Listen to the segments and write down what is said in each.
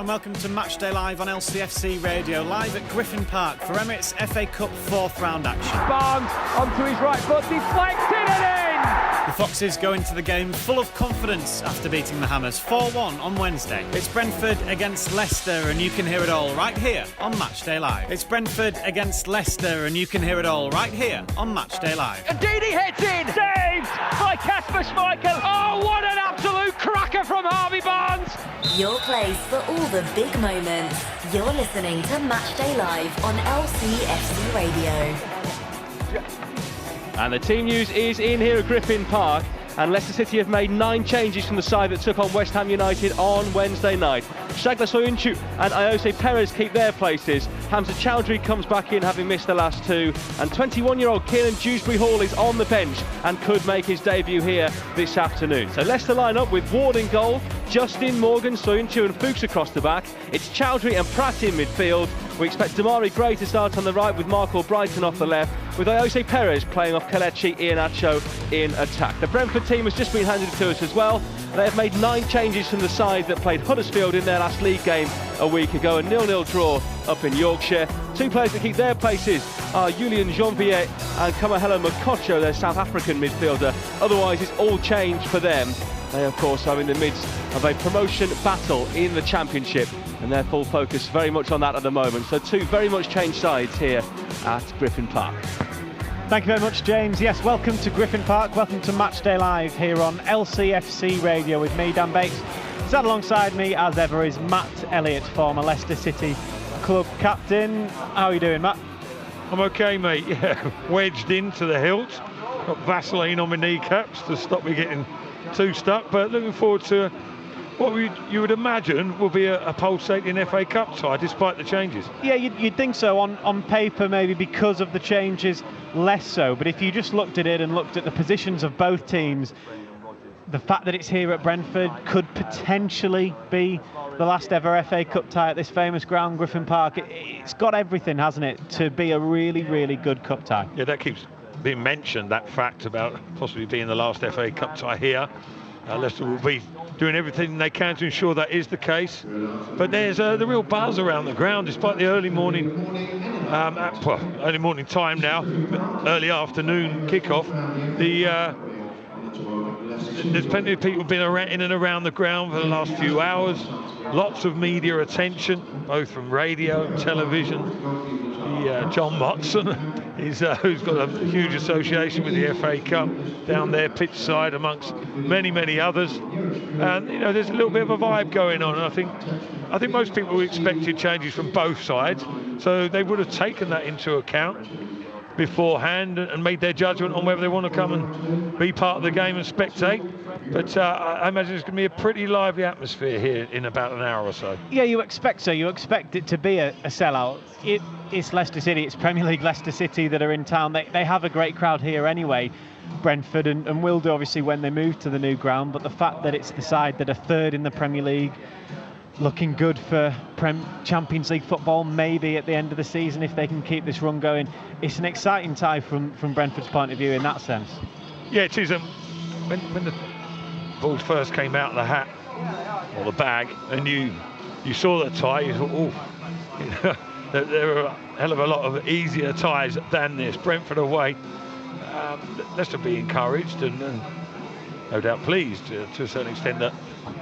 and welcome to Matchday Live on LCFC Radio, live at Griffin Park for Emirates FA Cup 4th round action. Barnes onto his right foot, deflected and in! The Foxes go into the game full of confidence after beating the Hammers 4-1 on Wednesday. It's Brentford against Leicester, and you can hear it all right here on Matchday Live. It's Brentford against Leicester, and you can hear it all right here on Matchday Live. And Didi hits in! Saved by Kasper Schmeichel! Oh, what an absolute cracker from Harvey Barnes! Your place for all the big moments. You're listening to Matchday Live on LCFC Radio. And the team news is in here at Griffin Park. And Leicester City have made 9 changes from the side that took on West Ham United on Wednesday night. Shagla Soyuncu and Ayose Perez keep their places. Hamza Chowdhury comes back in, having missed the last 2. And 21-year-old Kieran Dewsbury Hall is on the bench and could make his debut here this afternoon. So Leicester line up with Ward in goal, Justin, Morgan, Soyuncu and Fuchs across the back. It's Chowdhury and Pratt in midfield. We expect Damari Gray to start on the right with Mark Albrighton off the left, with Ayose Perez playing off Kelechi Iheanacho in attack. The Brentford team has just been handed to us as well. They have made 9 changes from the side that played Huddersfield in their last league game a week ago, a 0-0 draw up in Yorkshire. 2 players that keep their places are Julian Jeanvier and Kamahelo Mokocho, their South African midfielder. Otherwise, it's all changed for them. They, of course, are in the midst of a promotion battle in the Championship, and their full focus very much on that at the moment. So 2 very much changed sides here at Griffin Park. Thank you very much, James. Yes, welcome to Griffin Park. Welcome to Matchday Live here on LCFC Radio with me, Dan Bates. Sat alongside me, as ever, is Matt Elliott, former Leicester City club captain. How are you doing, Matt? I'm okay, mate. Yeah, wedged into the hilt. Got Vaseline on my kneecaps to stop me getting too stuck. But looking forward to what you would imagine will be a pulsating FA Cup tie, despite the changes. Yeah, you'd think so. On paper, maybe because of the changes, less so. But if you just looked at it and looked at the positions of both teams, the fact that it's here at Brentford could potentially be the last ever FA Cup tie at this famous ground, Griffin Park. It's got everything, hasn't it, to be a really, really good cup tie. Yeah, that keeps being mentioned, that fact about possibly being the last FA Cup tie here. Leicester will be doing everything they can to ensure that is the case. But there's the real buzz around the ground, despite the early morning time now, early afternoon kickoff. There's plenty of people been in and around the ground for the last few hours. Lots of media attention, both from radio and television. John Motson, who's got a huge association with the FA Cup down there pitch side, amongst many others. And there's a little bit of a vibe going on. And I think most people expected changes from both sides, so they would have taken that into account beforehand and made their judgment on whether they want to come and be part of the game and spectate. But I imagine it's going to be a pretty lively atmosphere here in about an hour or so. Yeah, you expect so. You expect it to be a sellout. It's Leicester City, it's Premier League Leicester City that are in town. They have a great crowd here anyway, Brentford, and will do obviously when they move to the new ground. But the fact that it's the side that are 3rd in the Premier League, looking good for Champions League football, maybe at the end of the season if they can keep this run going. It's an exciting tie from Brentford's point of view in that sense. Yeah, it is. When the balls first came out of the hat or the bag and you saw the tie, you thought, there are a hell of a lot of easier ties than this. Brentford away. Leicester be encouraged and no doubt pleased to a certain extent that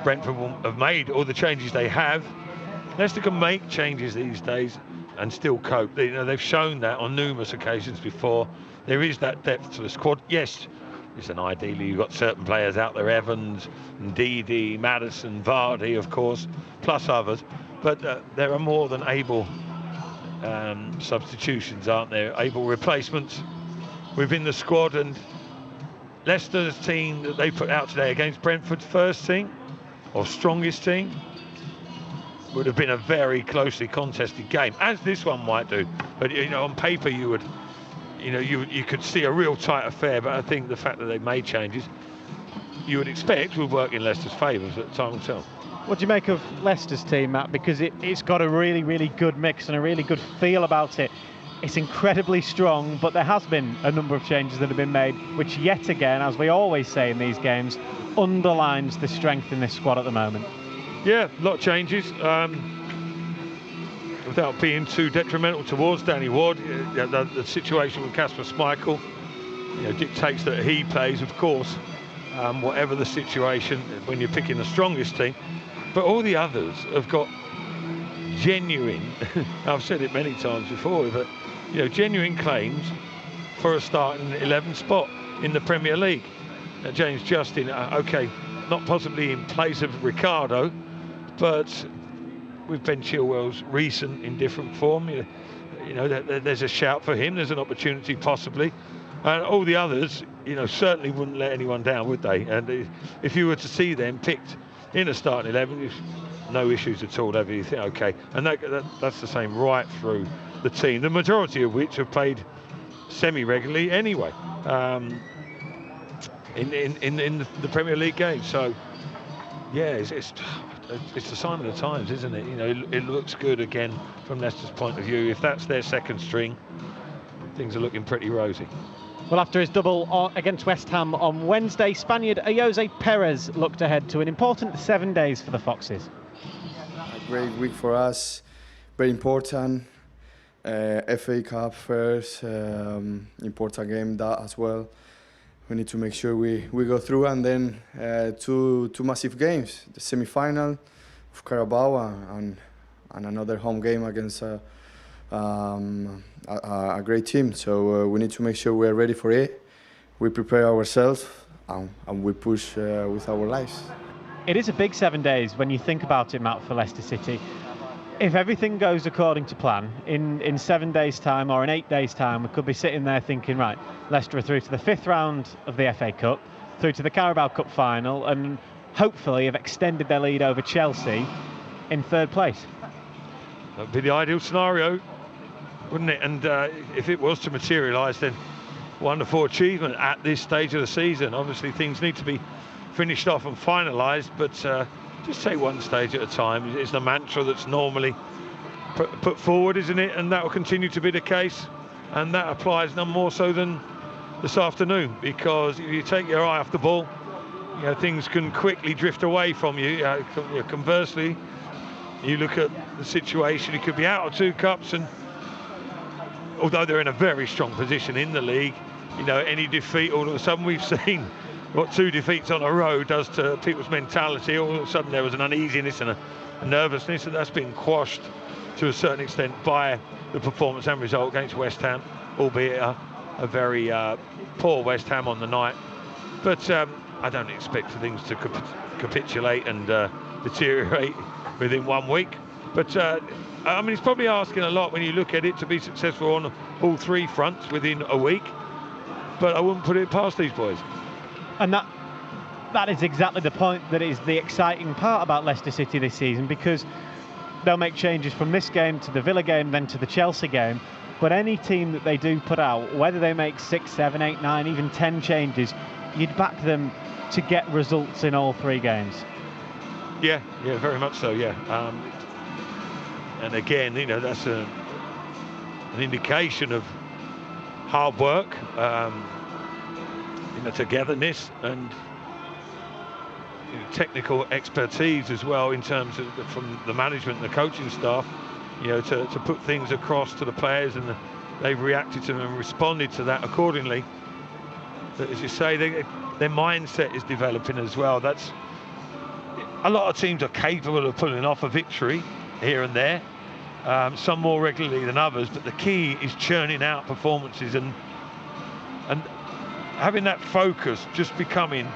Brentford will have made all the changes they have. Leicester can make changes these days and still cope. They've shown that on numerous occasions before. There is that depth to the squad. Yes, listen, ideally you've got certain players out there, Evans, Ndidi, Maddison, Vardy, of course, plus others. But there are more than able substitutions, aren't there? Able replacements within the squad. And Leicester's team that they put out today against Brentford's first team, or strongest team, would have been a very closely contested game, as this one might do. But on paper you could see a real tight affair. But I think the fact that they made changes, you would expect would work in Leicester's favour, but time will tell. What do you make of Leicester's team, Matt? Because it's got a really, really good mix and a really good feel about it. It's incredibly strong, but there has been a number of changes that have been made, which yet again, as we always say in these games, underlines the strength in this squad at the moment. Yeah, a lot of changes. Without being too detrimental towards Danny Ward, the situation with Kasper Schmeichel, dictates that he plays, of course, whatever the situation when you're picking the strongest team. But all the others have got genuine, I've said it many times before, but genuine claims for a starting 11 spot in the Premier League. James Justin, okay, not possibly in place of Ricardo, but with Ben Chilwell's recent indifferent form, there's a shout for him. There's an opportunity possibly, and all the others, certainly wouldn't let anyone down, would they? And if you were to see them picked in a starting 11, no issues at all. You think, okay, and that's the same right through the team. The majority of which have played semi-regularly anyway in the Premier League game. So yeah, it's the sign of the times, isn't it? It looks good again from Leicester's point of view. If that's their second string, things are looking pretty rosy. Well, after his double against West Ham on Wednesday, Spaniard Jose Perez looked ahead to an important 7 days for the Foxes. A great week for us, very important. FA Cup first, important game that as well. We need to make sure we go through, and then two massive games: the semi-final of Carabao and another home game against a great team. So we need to make sure we're ready for it. We prepare ourselves and we push with our lives. It is a big 7 days when you think about it, Matt, for Leicester City. If everything goes according to plan, in 7 days' time or in 8 days' time, we could be sitting there thinking, right, Leicester are through to the 5th round of the FA Cup, through to the Carabao Cup final, and hopefully have extended their lead over Chelsea in 3rd place. That would be the ideal scenario, wouldn't it? And if it was to materialise, then wonderful achievement at this stage of the season. Obviously, things need to be finished off and finalised, but just take one stage at a time. It's the mantra that's normally put forward, isn't it? And that will continue to be the case, and that applies none more so than this afternoon, because if you take your eye off the ball, things can quickly drift away from you. Conversely, you look at the situation, it could be out of 2 cups, and although they're in a very strong position in the league, any defeat, all of a sudden we've seen what 2 defeats on a row does to people's mentality. All of a sudden there was an uneasiness and a nervousness, and that's been quashed to a certain extent by the performance and result against West Ham, albeit a very poor West Ham on the night. But I don't expect things to capitulate and deteriorate within 1 week. But it's probably asking a lot when you look at it to be successful on all 3 fronts within a week. But I wouldn't put it past these boys. And that is exactly the point that is the exciting part about Leicester City this season, because they'll make changes from this game to the Villa game, then to the Chelsea game. But any team that they do put out, whether they make 6, 7, 8, 9, even 10 changes, you'd back them to get results in all 3 games. Yeah, very much so, yeah. And again, that's an indication of hard work, togetherness, and technical expertise as well, in terms of from the management and the coaching staff, to put things across to the players, and they've reacted to them and responded to that accordingly. But as you say, their mindset is developing as well. That's a lot of teams are capable of pulling off a victory here and there, some more regularly than others, but the key is churning out performances and having that focus just becoming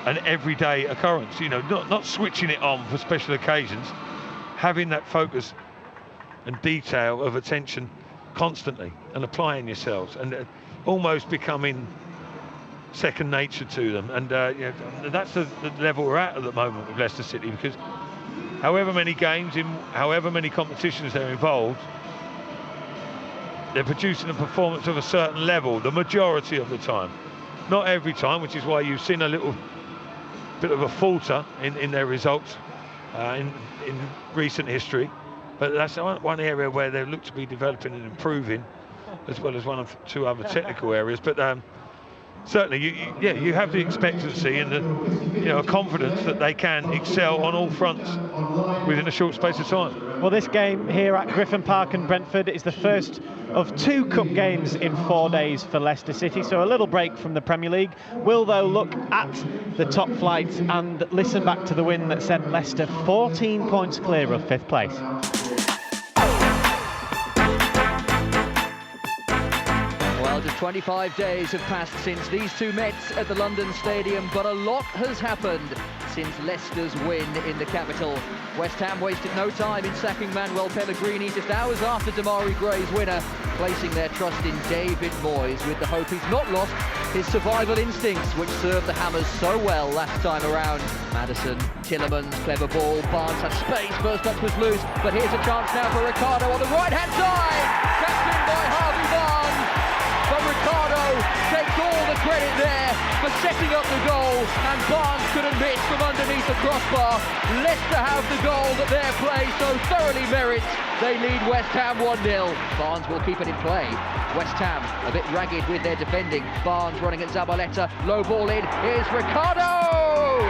an everyday occurrence, not switching it on for special occasions, having that focus and detail of attention constantly and applying yourselves, and almost becoming second nature to them. And that's the level we're at the moment with Leicester City, because however many games in however many competitions they're involved, they're producing a performance of a certain level the majority of the time. Not every time, which is why you've seen a little bit of a falter in their results in recent history. But that's one area where they look to be developing and improving, as well as 1 or 2 other technical areas. But certainly, you have the expectancy and the confidence that they can excel on all fronts within a short space of time. Well, this game here at Griffin Park and Brentford is the first of 2 cup games in 4 days for Leicester City, so a little break from the Premier League. We'll, though, look at the top flight and listen back to the win that sent Leicester 14 points clear of 5th place. Well, just 25 days have passed since these two met at the London Stadium, but a lot has happened since Leicester's win in the capital. West Ham wasted no time in sacking Manuel Pellegrini just hours after Damari Gray's winner, placing their trust in David Moyes with the hope he's not lost his survival instincts, which served the Hammers so well last time around. Maddison, Tielemans, clever ball, Barnes has space, first touch was loose, but here's a chance now for Ricardo on the right-hand side, captured by Harvey Barnes. But Ricardo takes all the credit there for setting up the goal, and Barnes couldn't miss from underneath the crossbar. Leicester have the goal that their play so thoroughly merits. They lead West Ham 1-0. Barnes will keep it in play. West Ham a bit ragged with their defending. Barnes running at Zabaleta, low ball in. Here's Ricardo!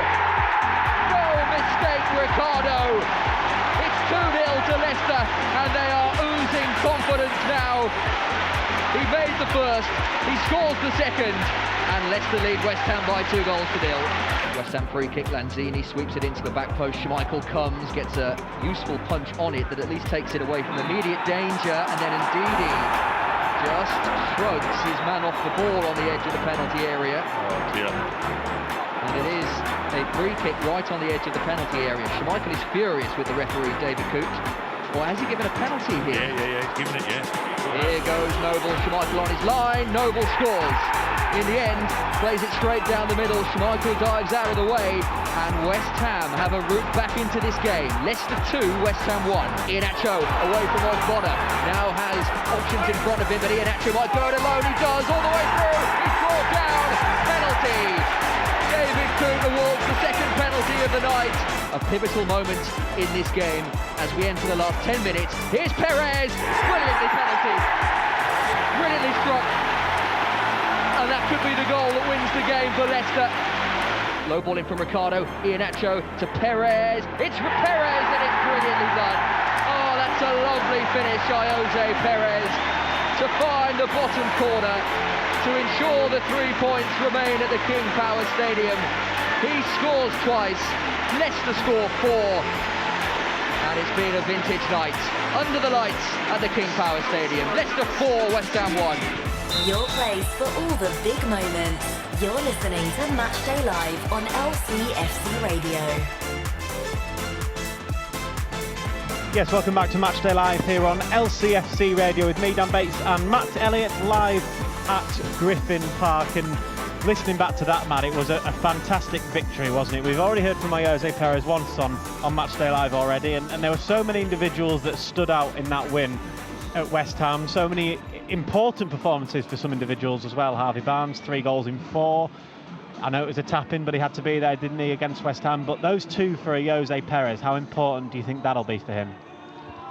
No mistake, Ricardo! It's 2-0 to Leicester, and they are oozing confidence now. He made the first, he scores the second, and Leicester lead West Ham by 2 goals to 0. West Ham free kick, Lanzini sweeps it into the back post, Schmeichel comes, gets a useful punch on it that at least takes it away from immediate danger, and then Ndidi just shrugs his man off the ball on the edge of the penalty area. Oh dear. And it is a free kick right on the edge of the penalty area. Schmeichel is furious with the referee, David Coote. Or has he given a penalty here? Yeah, he's given it, yeah. Here goes Noble, Schmeichel on his line, Noble scores. In the end, plays it straight down the middle, Schmeichel dives out of the way, and West Ham have a route back into this game. Leicester 2, West Ham 1. Iheanacho away from Ogbonna, now has options in front of him, but Iheanacho might go it alone, he does, all the way through, he's brought down, penalty! David Coote awards the second penalty of the night. A pivotal moment in this game as we enter the last 10 minutes. Here's Perez, brilliantly penalty, brilliantly struck, and that could be the goal that wins the game for Leicester. Low ball in from Ricardo, Iheanacho to Perez, it's for Perez and it's brilliantly done. Oh, that's a lovely finish by Jose Perez to find the bottom corner to ensure the 3 points remain at the King Power Stadium. He scores twice, Leicester score 4, and it's been a vintage night under the lights at the King Power Stadium. Leicester 4, West Ham 1. Your place for all the big moments. You're listening to Matchday Live on LCFC Radio. Yes, welcome back to Matchday Live here on LCFC Radio with me, Dan Bates, and Matt Elliott live at Griffin Park. And listening back to that, Matt, it was a fantastic victory, wasn't it? We've already heard from Jose Perez once on Matchday Live already, and there were so many individuals that stood out in that win at West Ham. So many important performances for some individuals as well. Harvey Barnes, 3 goals in 4. I know it was a tap-in, but he had to be there, didn't he, against West Ham? But those 2 for Jose Perez, how important do you think that'll be for him?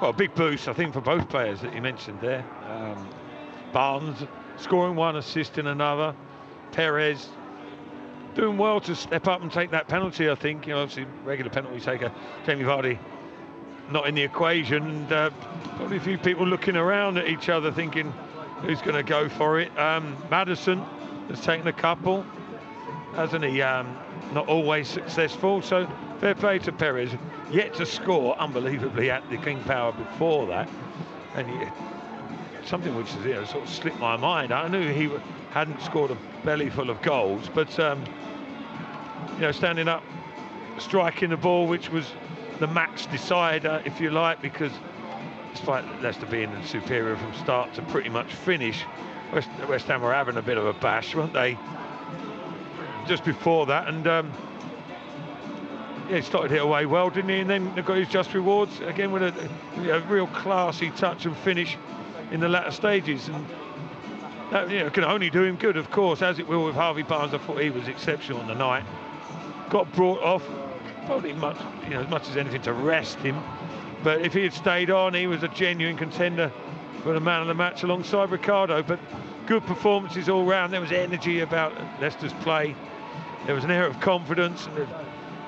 Well, a big boost, I think, for both players that you mentioned there. Barnes scoring 1, assisting another. Perez doing well to step up and take that penalty, I think. Obviously, regular penalty taker, Jamie Vardy, not in the equation. And probably a few people looking around at each other thinking, who's going to go for it? Maddison has taken a couple, hasn't he? Not always successful, so fair play to Perez. Yet to score unbelievably at the King Power before that, and something which has sort of slipped my mind. I knew he hadn't scored a belly full of goals, but standing up, striking the ball, which was the match decider, if you like, because despite Leicester being superior from start to pretty much finish, West Ham were having a bit of a bash, weren't they, just before that, and he started it away well, didn't he? And then got his just rewards again with a real classy touch and finish in the latter stages, and that can only do him good, of course, as it will with Harvey Barnes. I thought he was exceptional on the night. Got brought off, probably as much as anything to rest him. But if he had stayed on, he was a genuine contender for the man of the match alongside Ricardo. But good performances all round. There was energy about Leicester's play. There was an air of confidence, and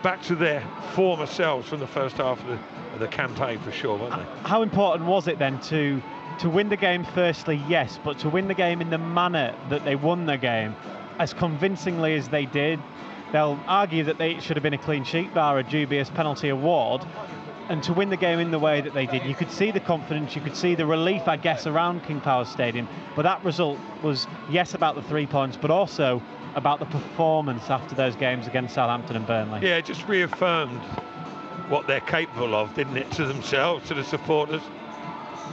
back to their former selves from the first half of the campaign for sure, weren't they? How important was it then to win the game firstly, yes, but to win the game in the manner that they won the game, as convincingly as they did? They'll argue that it should have been a clean sheet bar a dubious penalty award, and to win the game in the way that they did, you could see the confidence, you could see the relief, I guess, around King Power Stadium. But that result was, yes, about the 3 points, but also about the performance after those games against Southampton and Burnley. Yeah, it just reaffirmed what they're capable of, didn't it, to themselves, to the supporters.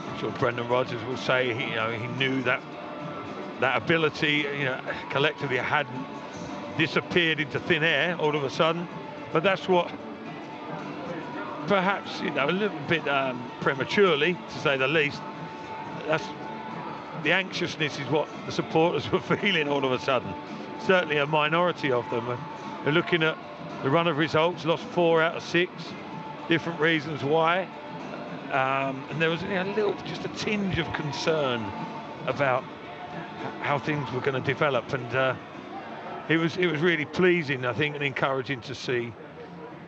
I'm sure Brendan Rodgers will say he knew that ability, collectively hadn't disappeared into thin air all of a sudden. But that's what, perhaps a little bit prematurely, to say the least, that's the anxiousness is what the supporters were feeling all of a sudden. Certainly a minority of them. They're looking at the run of results, lost 4 out of 6, different reasons why. And there was just a tinge of concern about how things were going to develop, and it was really pleasing, I think, and encouraging to see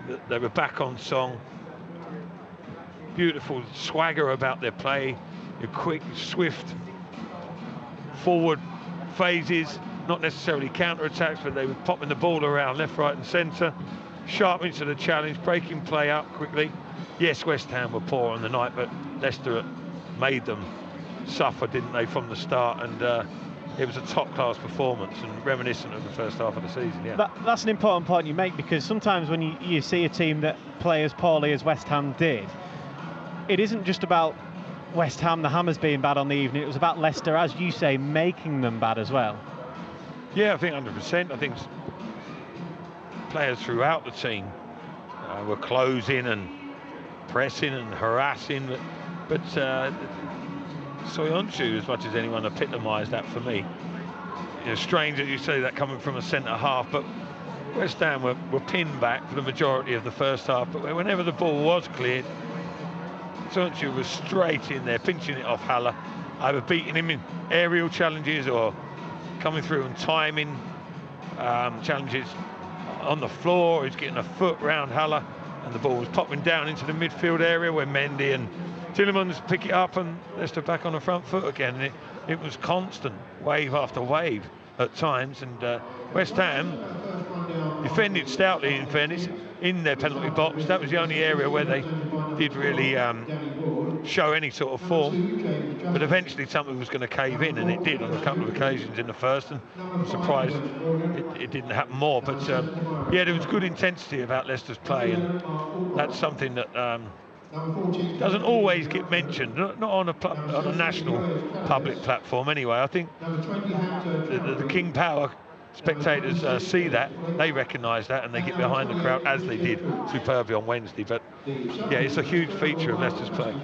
that they were back on song. Beautiful swagger about their play, quick, swift forward phases, not necessarily counter-attacks, but they were popping the ball around left, right and centre, sharp into the challenge, breaking play up quickly. Yes, West Ham were poor on the night, but Leicester made them suffer, didn't they, from the start, and it was a top-class performance and reminiscent of the first half of the season. Yeah, that's an important point you make, because sometimes when you see a team that play as poorly as West Ham did, it isn't just about West Ham, the Hammers, being bad on the evening. It was about Leicester, as you say, making them bad as well. Yeah, I think 100%. I think players throughout the team were closing and pressing and harassing, but Soyuncu, as much as anyone, epitomised that for me. Strange that you say that coming from a centre half, but West Ham were pinned back for the majority of the first half, but whenever the ball was cleared, Soyuncu was straight in there, pinching it off Haller, either beating him in aerial challenges or coming through and timing challenges on the floor. He's getting a foot round Haller, and the ball was popping down into the midfield area where Mendy and Tielemans pick it up, and Leicester back on the front foot again. And it was constant, wave after wave at times, and West Ham defended stoutly, in fairness, in their penalty box. That was the only area where they did really show any sort of form, but eventually something was going to cave in, and it did on a couple of occasions in the first, and I'm surprised it didn't happen more. But yeah, there was good intensity about Leicester's play, and that's something that doesn't always get mentioned, not on a national public platform anyway. I think the King Power spectators see that, they recognise that, and they get behind the crowd, as they did superbly on Wednesday. But yeah, it's a huge feature of Leicester's play.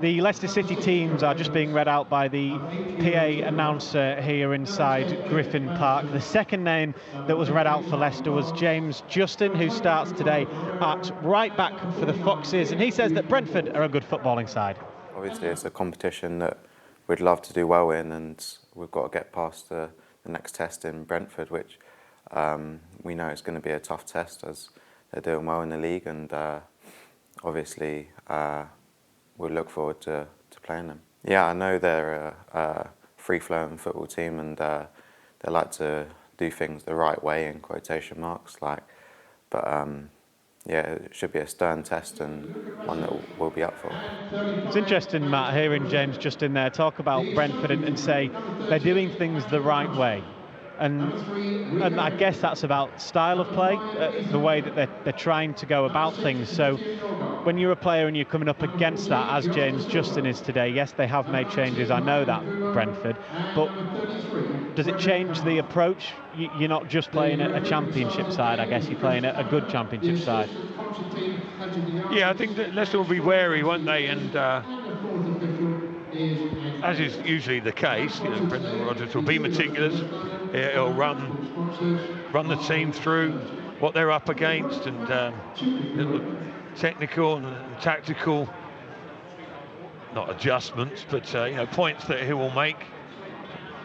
The Leicester City teams are just being read out by the PA announcer here inside Griffin Park. The second name that was read out for Leicester was James Justin, who starts today at right back for the Foxes, and he says that Brentford are a good footballing side. Obviously, it's a competition that we'd love to do well in, and we've got to get past the next test in Brentford, which we know it's going to be a tough test, as they're doing well in the league, and obviously we'll look forward to playing them. Yeah, I know they're a free-flowing football team, and they like to do things the right way, in quotation marks, but yeah, it should be a stern test, and one that we'll be up for. It's interesting, Matt, hearing James Justin there talk about Brentford and say they're doing things the right way. And I guess that's about style of play, the way that they're trying to go about things. So when you're a player and you're coming up against that, as James Justin is today, yes, they have made changes, I know that, Brentford, but does it change the approach? You're not just playing a championship side, I guess you're playing a good championship side. Yeah, I think that Leicester will be wary, won't they? And as is usually the case, Brendan Rodgers will be meticulous. He'll run the team through what they're up against, and little technical and tactical not adjustments, but you know, points that he will make,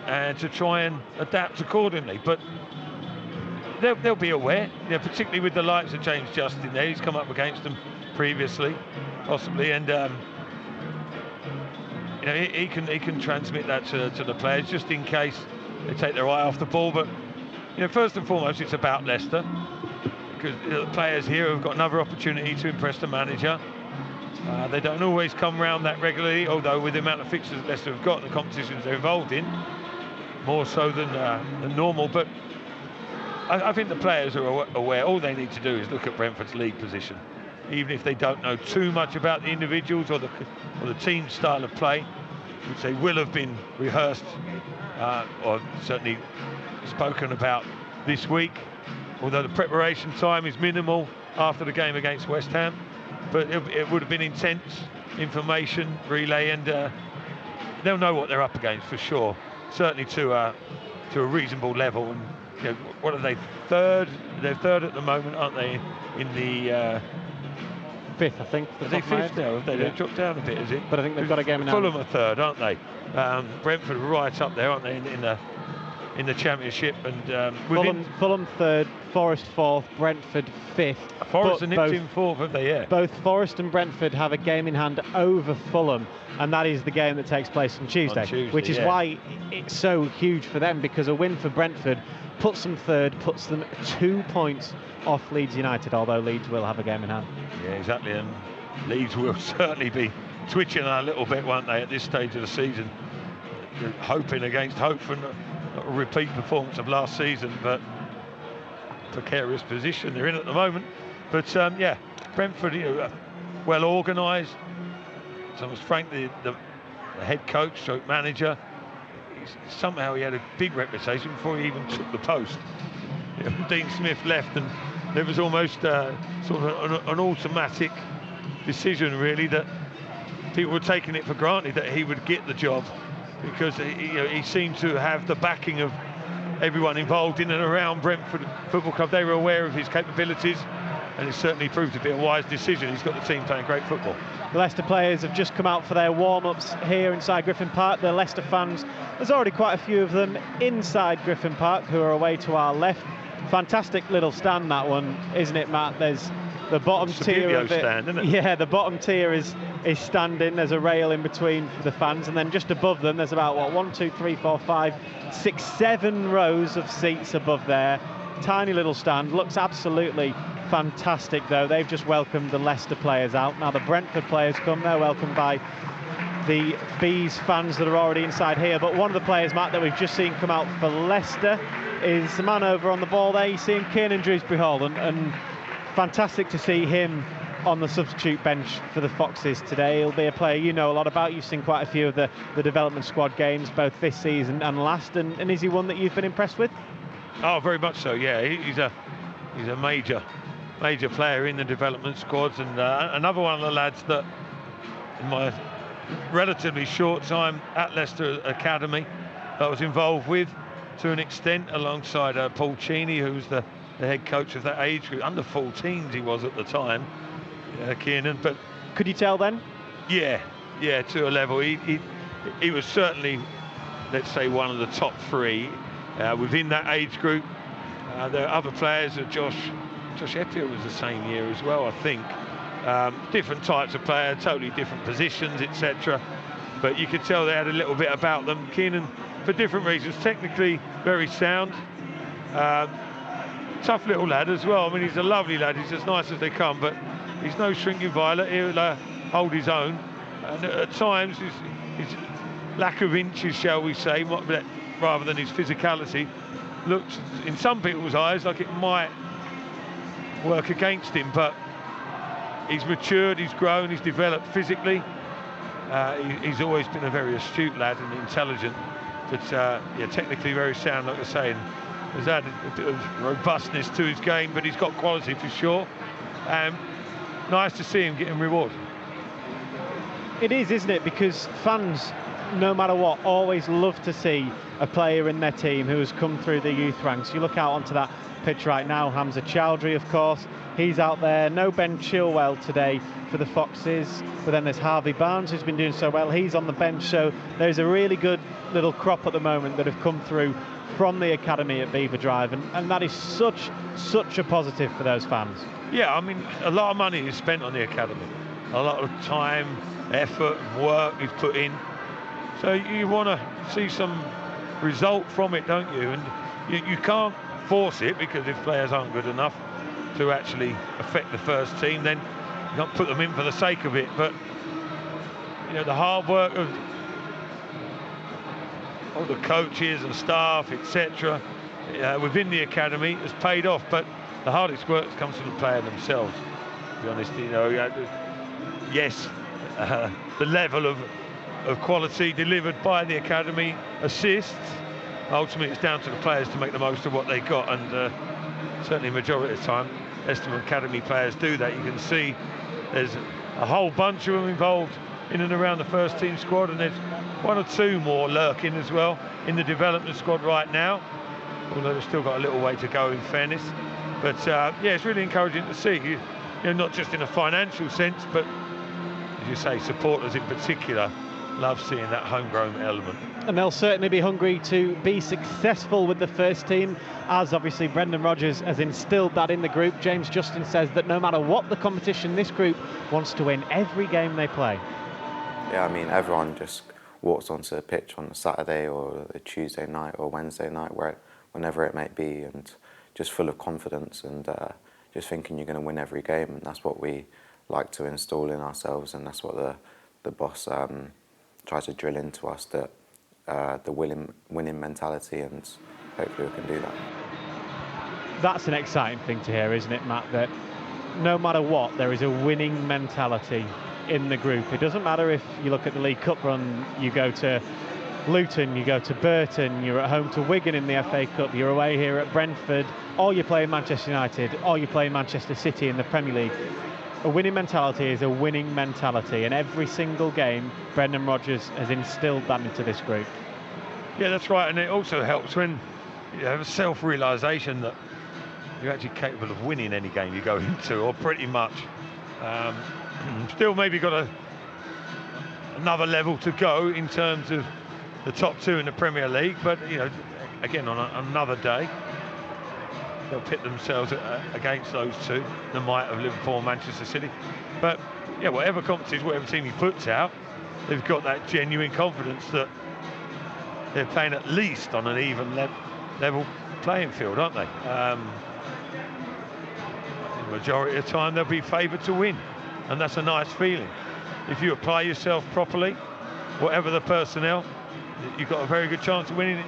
and to try and adapt accordingly. But they'll be aware, you know, particularly with the likes of James Justin there. He's come up against them previously, possibly, and you know, he can transmit that to the players just in case they take their eye off the ball. But you know, first and foremost, it's about Leicester, because you know, the players here have got another opportunity to impress the manager. They don't always come round that regularly, although with the amount of fixtures that Leicester have got and the competitions they're involved in, more so than normal. But I think the players are aware. All they need to do is look at Brentford's league position, even if they don't know too much about the individuals or the team style of play, which they will have been rehearsed or certainly spoken about this week, although the preparation time is minimal after the game against West Ham. But it would have been intense information relay, and they'll know what they're up against for sure, certainly to a reasonable level. And you know, what are they, third? They're third at the moment, aren't they, in the fifth, I think. Are they fifth now? Have they? Yeah. They've dropped down a bit, is it? But I think they've got a game in hand. Fulham are third, aren't they? Brentford are right up there, aren't they, in the Championship? And Fulham third, Forest fourth, Brentford fifth. Forest are nipped in fourth, have they? Yeah. Both Forest and Brentford have a game in hand over Fulham, and that is the game that takes place on Tuesday, which is why it's so huge for them, because a win for Brentford puts them third, puts them 2 points off Leeds United, although Leeds will have a game in hand. Yeah, exactly, and Leeds will certainly be twitching a little bit, won't they, at this stage of the season? They're hoping against hope for not a repeat performance of last season, but precarious position they're in at the moment. But yeah, Brentford, you know, well organised. Thomas Frank, the head coach, stroke manager, somehow he had a big reputation before he even took the post. You know, Dean Smith left, and there was almost sort of an automatic decision, really, that people were taking it for granted that he would get the job, because he seemed to have the backing of everyone involved in and around Brentford Football Club. They were aware of his capabilities, and it certainly proved to be a wise decision. He's got the team playing great football. The Leicester players have just come out for their warm-ups here inside Griffin Park. The Leicester fans, there's already quite a few of them inside Griffin Park who are away to our left. Fantastic little stand, that one, isn't it, Matt? There's the bottom tier of it. Stand, isn't it? Yeah, the bottom tier is standing. There's a rail in between for the fans, and then just above them there's about 1, 2, 3, 4, 5, 6, 7 rows of seats above there. Tiny little stand, looks absolutely fantastic though. They've just welcomed the Leicester players out. Now the Brentford players come, they're welcomed by the Bees fans that are already inside here. But one of the players, Matt, that we've just seen come out for Leicester is the man over on the ball there. You see him, Kiernan Dewsbury-Hall, and fantastic to see him on the substitute bench for the Foxes today. He'll be a player you know a lot about. You've seen quite a few of the development squad games, both this season and last, and is he one that you've been impressed with? Oh, very much so, yeah. He's a major player in the development squads, and another one of the lads that in my relatively short time at Leicester Academy that I was involved with to an extent, alongside Paul Cheney, who was the head coach of that age group, under 14s he was at the time, Kiernan. But could you tell then? Yeah, to a level. He was certainly, let's say, one of the top 3 within that age group. There are other players. Josh Eppier was the same year as well, I think. Different types of player, totally different positions, etc. But you could tell they had a little bit about them. Kiernan, for different reasons, technically very sound. Tough little lad as well. I mean, he's a lovely lad. He's as nice as they come, but he's no shrinking violet. He'll hold his own. And at times, his lack of inches, shall we say, rather than his physicality, looks, in some people's eyes, like it might work against him. But he's matured, he's grown, he's developed physically. He's always been a very astute lad and intelligent, but yeah, technically very sound, like I say. And has added a bit of robustness to his game, but he's got quality for sure. Nice to see him getting rewarded. It is, isn't it? Because fans no matter what, always love to see a player in their team who has come through the youth ranks. You look out onto that pitch right now, Hamza Chowdhury, of course, he's out there. No Ben Chilwell today for the Foxes, but then there's Harvey Barnes, who's been doing so well. He's on the bench, so there's a really good little crop at the moment that have come through from the academy at Beaver Drive, and that is such a positive for those fans. Yeah, I mean, a lot of money is spent on the academy. A lot of time, effort, work is put in. So you want to see some result from it, don't you? And you can't force it, because if players aren't good enough to actually affect the first team, then you can't put them in for the sake of it. But you know, the hard work of all the coaches and staff, etc., within the academy has paid off. But the hardest work comes from the player themselves. To be honest, you know, yes, the level of quality delivered by the academy assists. Ultimately, it's down to the players to make the most of what they got, and certainly majority of the time, Leicester Academy players do that. You can see there's a whole bunch of them involved in and around the first team squad, and there's one or two more lurking as well in the development squad right now, although they've still got a little way to go, in fairness. But yeah, it's really encouraging to see, you know, not just in a financial sense, but as you say, supporters in particular love seeing that homegrown element. And they'll certainly be hungry to be successful with the first team, as obviously Brendan Rodgers has instilled that in the group. James Justin says that no matter what the competition, this group wants to win every game they play. Yeah, I mean, everyone just walks onto the pitch on a Saturday or a Tuesday night or Wednesday night, whenever it may be, and just full of confidence and just thinking you're going to win every game. And that's what we like to install in ourselves, and that's what the boss tries to drill into us, that the winning mentality, and hopefully we can do that. That's an exciting thing to hear, isn't it, Matt, that no matter what, there is a winning mentality in the group. It doesn't matter if you look at the League Cup run, you go to Luton, you go to Burton, you're at home to Wigan in the FA Cup, you're away here at Brentford, or you're playing Manchester United, or you're playing Manchester City in the Premier League. A winning mentality is a winning mentality, and every single game Brendan Rodgers has instilled that into this group. Yeah, that's right, and it also helps when you have a self-realisation that you're actually capable of winning any game you go into, or pretty much. Still maybe got another level to go in terms of the top two in the Premier League, but you know, again, on another day they'll pit themselves against those two, the might of Liverpool and Manchester City. But yeah, whatever competition, whatever team he puts out, they've got that genuine confidence that they're playing at least on an even level playing field, aren't they? The majority of the time they'll be favoured to win, and that's a nice feeling. If you apply yourself properly, whatever the personnel, you've got a very good chance of winning.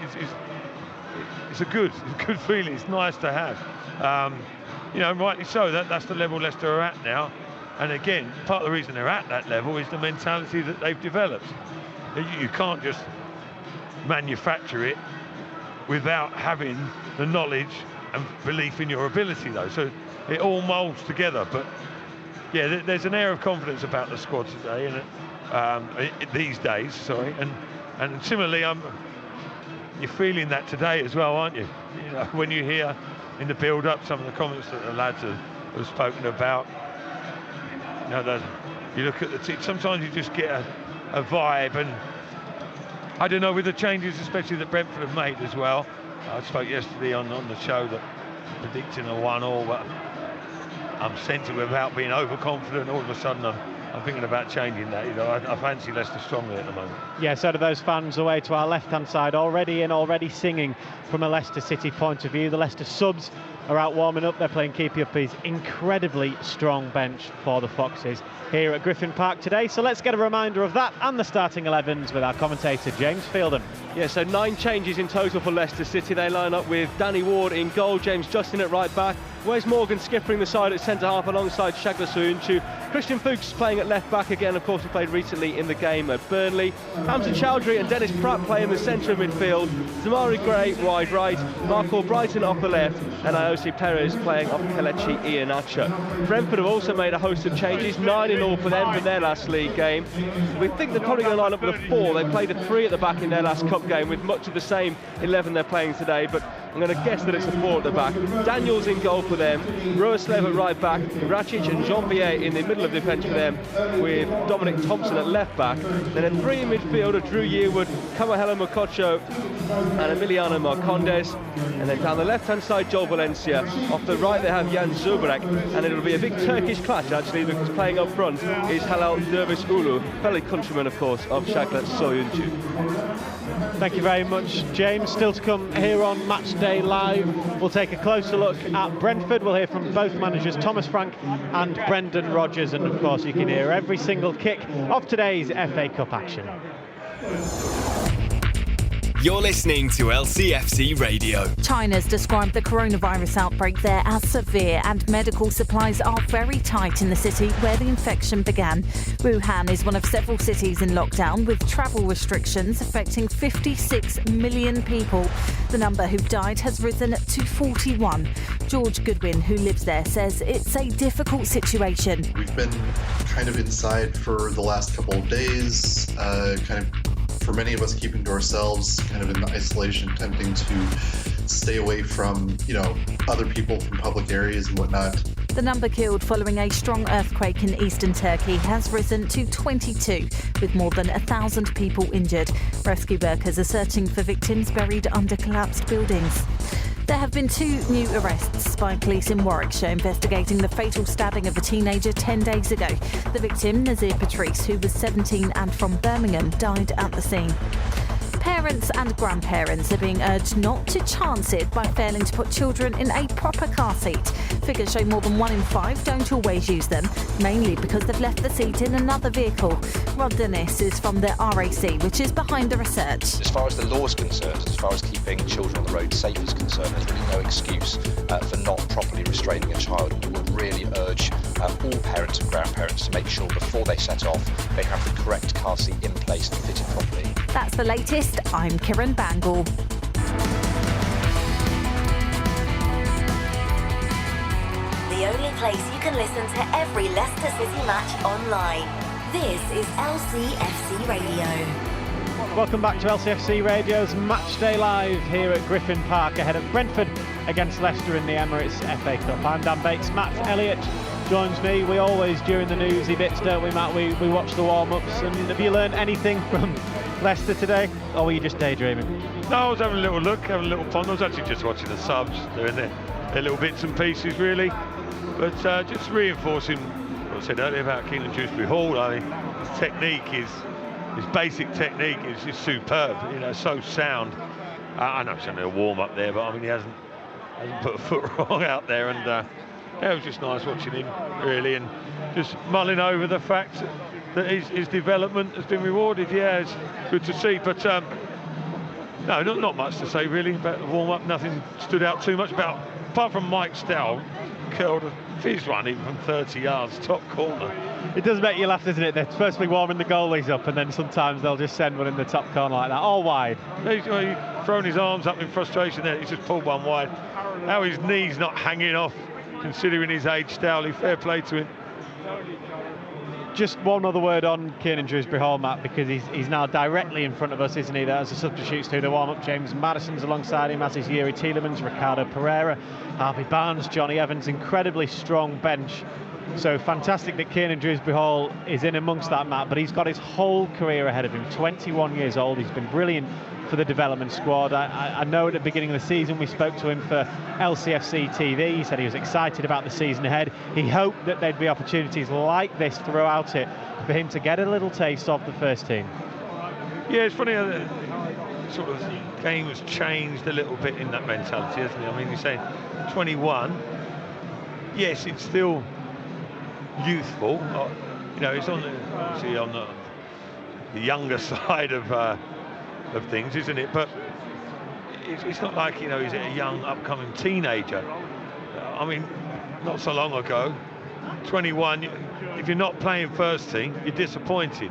It's a good feeling. It's nice to have. You know, rightly so. That's the level Leicester are at now. And again, part of the reason they're at that level is the mentality that they've developed. You can't just manufacture it without having the knowledge and belief in your ability, though. So it all moulds together. But yeah, there's an air of confidence about the squad today, and these days. Sorry, and similarly, you're feeling that today as well, aren't you? You know, when you hear in the build-up some of the comments that the lads have spoken about, you know, you look at the team, sometimes you just get a vibe, and I don't know, with the changes especially that Brentford have made as well. I spoke yesterday on the show that predicting a 1-1, but I'm sensing without being overconfident, all of a sudden I'm thinking about changing that. You know, I fancy Leicester strongly at the moment. Yeah, so do those fans away to our left-hand side, already singing from a Leicester City point of view. The Leicester subs are out warming up. They're playing keepy uppies. Incredibly strong bench for the Foxes here at Griffin Park today. So let's get a reminder of that and the starting 11s with our commentator James Fielden. Yeah, so 9 changes in total for Leicester City. They line up with Danny Ward in goal, James Justin at right back, Wes Morgan skippering the side at centre-half alongside Shagla Soyuncu. Christian Fuchs playing at left-back again. Of course, he played recently in the game at Burnley. Hamza Chowdhury and Dennis Pratt play in the centre of midfield. Zamari Gray wide right. Marco Brighton off the left. And Ayosi Perez playing off Kelechi Iheanacho. Brentford have also made a host of changes. 9 in all for them from their last league game. We think they're probably going to line up with a 4. They played a 3 at the back in their last cup game with much of the same 11 they're playing today. But I'm going to guess that it's a 4 at the back. Daniels in goal for them, Ruaslev at right back, Racic and Jean-Pierre in the middle of defence for them, with Dominic Thompson at left back. Then a 3 in midfield of Drew Yearwood, Kamahela Mokocho and Emiliano Marcondes. And then down the left-hand side, Joel Valencia. Off the right, they have Jan Zubrek. And it'll be a big Turkish clash, actually, because playing up front is Halal Dervish Ulu, fellow countryman, of course, of Shagla Soyuncu. Thank you very much, James. Still to come here on Matchday Live. We'll take a closer look at Brentford. We'll hear from both managers, Thomas Frank and Brendan Rodgers. And of course, you can hear every single kick of today's FA Cup action. You're listening to LCFC Radio. China's described the coronavirus outbreak there as severe, and medical supplies are very tight in the city where the infection began. Wuhan is one of several cities in lockdown, with travel restrictions affecting 56 million people. The number who died has risen to 41. George Goodwin, who lives there, says it's a difficult situation. We've been kind of inside for the last couple of days, for many of us keeping to ourselves, kind of in the isolation, attempting to stay away from, other people from public areas and whatnot. The number killed following a strong earthquake in eastern Turkey has risen to 22, with more than 1,000 people injured. Rescue workers are searching for victims buried under collapsed buildings. There have been 2 new arrests by police in Warwickshire investigating the fatal stabbing of a teenager 10 days ago. The victim, Nazir Patrice, who was 17 and from Birmingham, died at the scene. Parents and grandparents are being urged not to chance it by failing to put children in a proper car seat. Figures show more than 1 in 5 don't always use them, mainly because they've left the seat in another vehicle. Rod Dennis is from the RAC, which is behind the research. As far as the law is concerned, as far as keeping children on the road safe is concerned, there's really no excuse for not properly restraining a child. We would really urge all parents and grandparents to make sure before they set off they have the correct car seat in place and fitted properly. That's the latest. I'm Kiran Bangle. The only place you can listen to every Leicester City match online. This is LCFC Radio. Welcome back to LCFC Radio's Matchday Live here at Griffin Park ahead of Brentford against Leicester in the Emirates FA Cup. I'm Dan Bates. Matt Elliott joins me. We always, during the newsy bits, don't we, Matt? We watch the warm-ups. And have you learned anything from Leicester today, or were you just daydreaming? No, I was having a little look, having a little fun. I was actually just watching the subs. They're in their little bits and pieces, really. But just reinforcing what I said earlier about Keenan Dewsbury Hall. I mean, his technique his basic technique is just superb. So sound. I know it's only a warm-up there, but I mean, he hasn't put a foot wrong out there, and it was just nice watching him, really, and just mulling over the fact that his development has been rewarded. Yeah, it's good to see, but no, not much to say really about the warm-up. Nothing stood out too much apart from Mike Stow curled a fizz one even from 30 yards, top corner. It does make you laugh, doesn't it? They're supposed to be warming the goalies up, and then sometimes they'll just send one in the top corner like that, all wide. He's thrown his arms up in frustration there. He's just pulled one wide. How his knee's not hanging off, considering his age, Stowley. Fair play to him. Just one other word on Kiernan Dewsbury Hall, Matt, because he's now directly in front of us, isn't he? As the substitutes to the warm-up, James Maddison's alongside him, as is Yuri Tielemans, Ricardo Pereira, Harvey Barnes, Johnny Evans. Incredibly strong bench. So fantastic that Kiernan Dewsbury Hall is in amongst that, Matt, but he's got his whole career ahead of him. 21 years old. He's been brilliant for the development squad. I know at the beginning of the season we spoke to him for LCFC TV. He said he was excited about the season ahead. He hoped that there'd be opportunities like this throughout it for him to get a little taste of the first team. Yeah, it's funny how the sort of game has changed a little bit in that mentality, hasn't it? I mean, you're saying 21. Yes, it's still youthful. It's on the younger side of things, isn't it? But it's not like he's a young upcoming teenager. I mean, not so long ago, 21, if you're not playing first team, you're disappointed.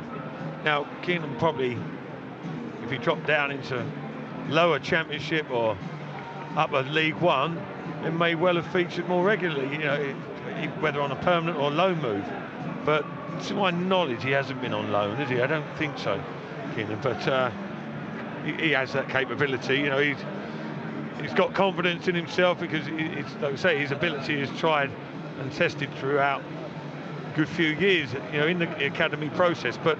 Now, Keenan probably, if he dropped down into lower Championship or upper League One, it may well have featured more regularly, you know, whether on a permanent or loan move. But to my knowledge, he hasn't been on loan, has he? I don't think so, Keenan. But he has that capability. You know, he's got confidence in himself because, like I say, his ability is tried and tested throughout a good few years, you know, in the academy process. But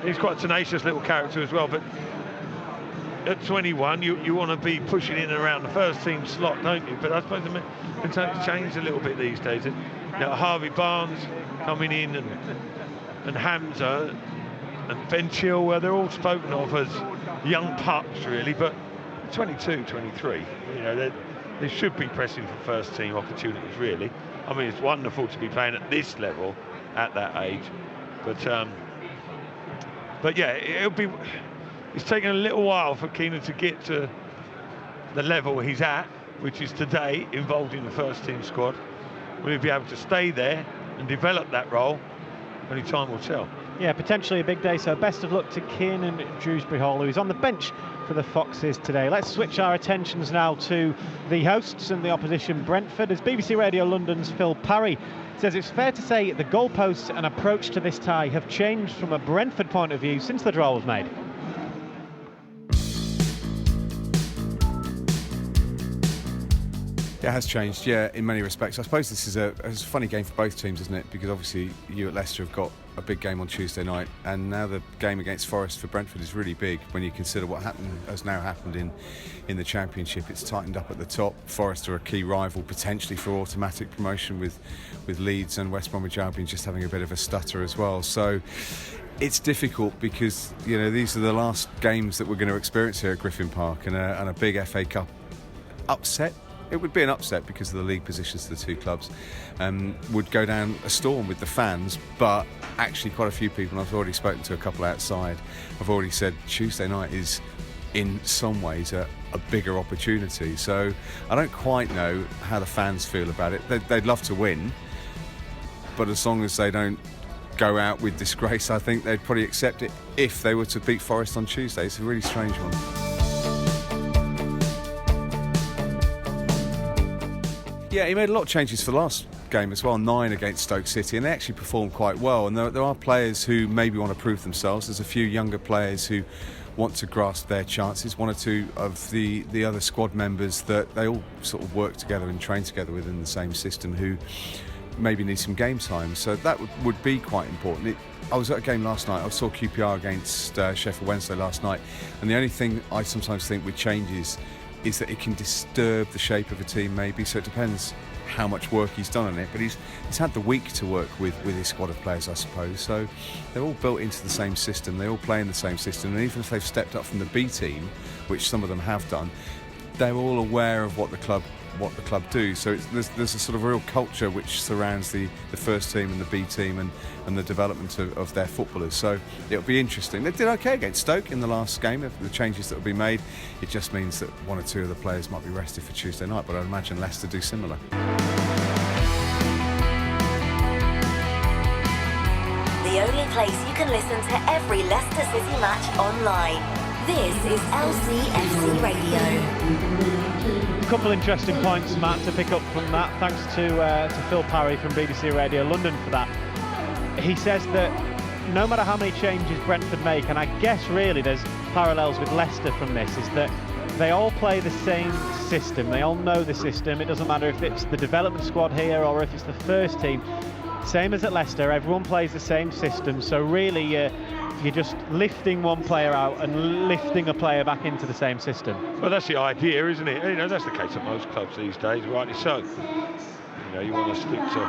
he's quite a tenacious little character as well. But at 21, you want to be pushing in and around the first team slot, don't you? But I suppose it's changed a little bit these days. You know, Harvey Barnes coming in and Hamza and Ben Chilwell, they're all spoken of as young pups, really. But 22, 23, you know, they should be pressing for first team opportunities, really. I mean, it's wonderful to be playing at this level at that age. But yeah, it's taken a little while for Keenan to get to the level he's at, which is today involved in the first team squad. Will he be able to stay there and develop that role? Only time will tell. Yeah, potentially a big day, so best of luck to Kiernan Dewsbury Hall, who's on the bench for the Foxes today. Let's switch our attentions now to the hosts and the opposition, Brentford, as BBC Radio London's Phil Parry says it's fair to say the goalposts and approach to this tie have changed from a Brentford point of view since the draw was made. It has changed, yeah, in many respects. I suppose this is a funny game for both teams, isn't it? Because obviously you at Leicester have got a big game on Tuesday night, and now the game against Forest for Brentford is really big when you consider what has now happened in the Championship. It's tightened up at the top. Forest are a key rival potentially for automatic promotion, with Leeds and West Bromwich Albion just having a bit of a stutter as well. So it's difficult because, you know, these are the last games that we're going to experience here at Griffin Park, and a big FA Cup upset. It would be an upset because of the league positions of the two clubs. Would go down a storm with the fans, but actually quite a few people, and I've already spoken to a couple outside, have already said Tuesday night is in some ways a bigger opportunity. So I don't quite know how the fans feel about it. They'd love to win, but as long as they don't go out with disgrace, I think they'd probably accept it if they were to beat Forest on Tuesday. It's a really strange one. Yeah, he made a lot of changes for the last game as well, 9 against Stoke City, and they actually performed quite well. And there are players who maybe want to prove themselves. There's a few younger players who want to grasp their chances. One or two of the other squad members that they all sort of work together and train together within the same system, who maybe need some game time. So that would be quite important. I was at a game last night. I saw QPR against Sheffield Wednesday last night, and the only thing I sometimes think with changes is that it can disturb the shape of a team maybe, so it depends how much work he's done on it, but he's had the week to work with his squad of players, I suppose. So they're all built into the same system, they all play in the same system, and even if they've stepped up from the B team, which some of them have done, they're all aware of what the club do. So there's a sort of real culture which surrounds the first team and the B team and the development of their footballers. So it'll be interesting. They did okay against Stoke in the last game. The changes that will be made, it just means that one or two of the players might be rested for Tuesday night, but I'd imagine Leicester do similar. The only place you can listen to every Leicester City match online. This is LCFC Radio. A couple interesting points, Matt, to pick up from that. Thanks to Phil Parry from BBC Radio London for that. He says that no matter how many changes Brentford make, and I guess really there's parallels with Leicester from this, is that they all play the same system. They all know the system. It doesn't matter if it's the development squad here or if it's the first team. Same as at Leicester, everyone plays the same system. So really, you're just lifting one player out and lifting a player back into the same system. Well, that's the idea, isn't it? You know, that's the case of most clubs these days, rightly so. You know, you want to stick to